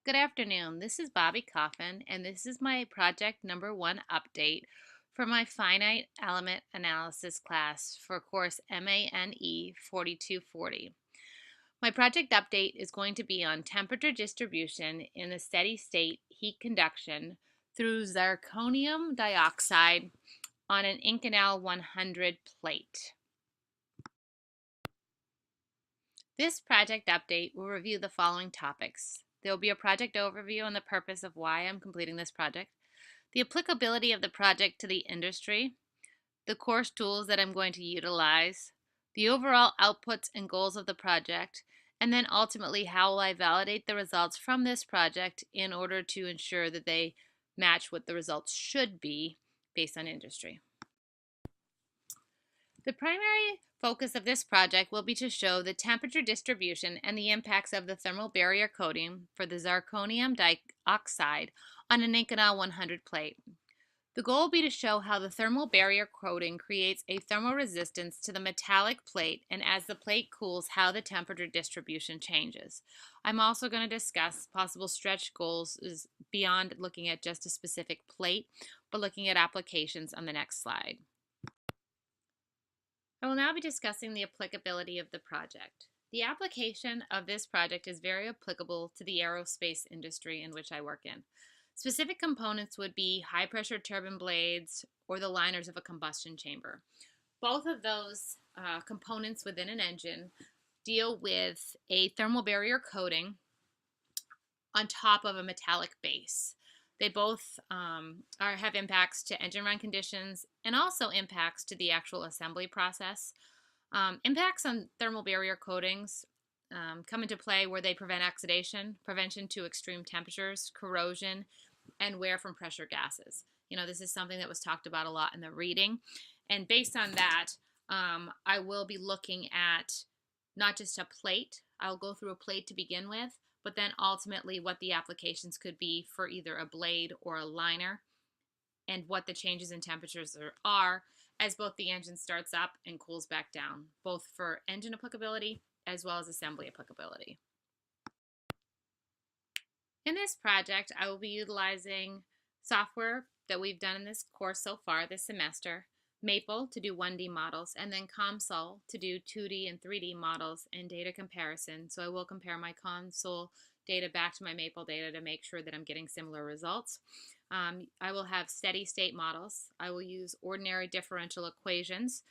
Good afternoon. This is Bobby Coffin, and this is my project number 1 update for my finite element analysis class for course MANE 4240. My project update is going to be on temperature distribution in the steady state heat conduction through zirconium dioxide on an Inconel 100 plate. This project update will review the following topics. There will be a project overview on the purpose of why I'm completing this project, the applicability of the project to the industry, the course tools that I'm going to utilize, the overall outputs and goals of the project, and then ultimately how will I validate the results from this project in order to ensure that they match what the results should be based on industry. The primary focus of this project will be to show the temperature distribution and the impacts of the thermal barrier coating for the zirconium dioxide on an Inconel 100 plate. The goal will be to show how the thermal barrier coating creates a thermal resistance to the metallic plate, and as the plate cools, how the temperature distribution changes. I'm also going to discuss possible stretch goals beyond looking at just a specific plate, but looking at applications on the next slide. I will now be discussing the applicability of the project. The application of this project is very applicable to the aerospace industry in which I work in. Specific components would be high pressure turbine blades or the liners of a combustion chamber. Both of those components within an engine deal with a thermal barrier coating on top of a metallic base. They both have impacts to engine run conditions and also impacts to the actual assembly process. Impacts on thermal barrier coatings come into play where they prevent oxidation, prevention to extreme temperatures, corrosion, and wear from pressure gases. This is something that was talked about a lot in the reading. And based on that, I will be looking at not just a plate. I'll go through a plate to begin with, but then ultimately what the applications could be for either a blade or a liner and what the changes in temperatures are as both the engine starts up and cools back down, both for engine applicability as well as assembly applicability. In this project, I will be utilizing software that we've done in this course so far this semester, Maple to do 1D models, and then COMSOL to do 2D and 3D models and data comparison. So I will compare my COMSOL data back to my Maple data to make sure that I'm getting similar results. I will have steady state models. I will use ordinary differential equations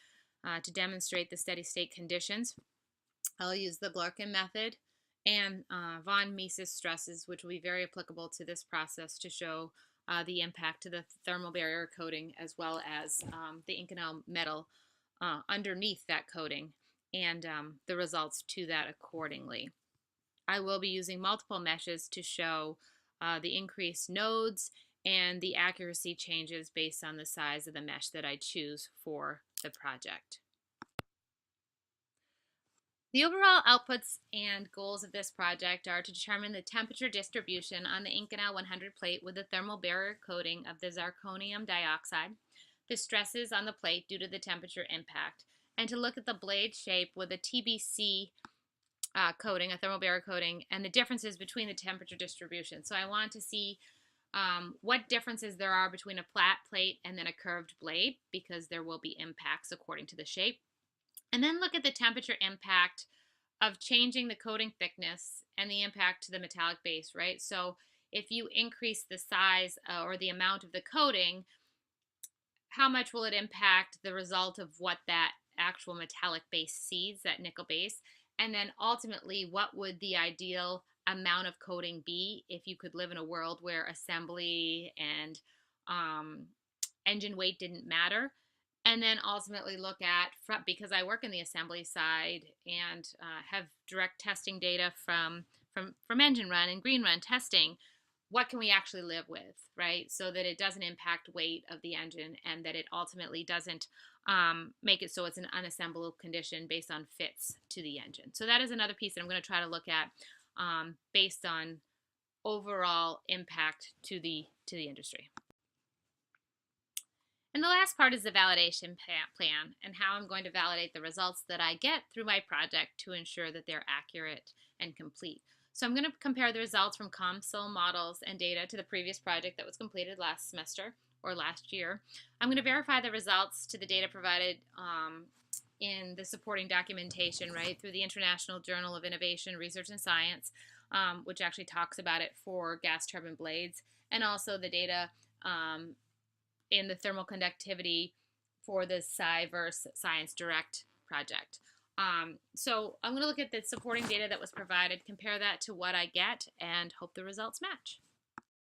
to demonstrate the steady state conditions. I'll use the Blurkin method and von Mises stresses, which will be very applicable to this process to show the impact to the thermal barrier coating as well as the Inconel metal underneath that coating and the results to that accordingly. I will be using multiple meshes to show the increased nodes and the accuracy changes based on the size of the mesh that I choose for the project. The overall outputs and goals of this project are to determine the temperature distribution on the Inconel 100 plate with the thermal barrier coating of the zirconium dioxide, the stresses on the plate due to the temperature impact, and to look at the blade shape with a TBC coating, a thermal barrier coating, and the differences between the temperature distribution. So I want to see what differences there are between a flat plate and then a curved blade, because there will be impacts according to the shape. And then look at the temperature impact of changing the coating thickness and the impact to the metallic base, right? So if you increase the size or the amount of the coating, how much will it impact the result of what that actual metallic base sees, that nickel base? And then ultimately, what would the ideal amount of coating be if you could live in a world where assembly and engine weight didn't matter? And then ultimately look at, because I work in the assembly side and have direct testing data from engine run and green run testing, what can we actually live with, right? So that it doesn't impact weight of the engine and that it ultimately doesn't make it so it's an unassemblable condition based on fits to the engine. So that is another piece that I'm going to try to look at based on overall impact to the industry. And the last part is the validation plan and how I'm going to validate the results that I get through my project to ensure that they're accurate and complete. So I'm going to compare the results from COMSOL models and data to the previous project that was completed last semester or last year. I'm going to verify the results to the data provided in the supporting documentation, right, through the International Journal of Innovation, Research and Science, which actually talks about it for gas turbine blades, and also the data in the thermal conductivity for the SciVerse Science Direct project. So I'm going to look at the supporting data that was provided, compare that to what I get, and hope the results match.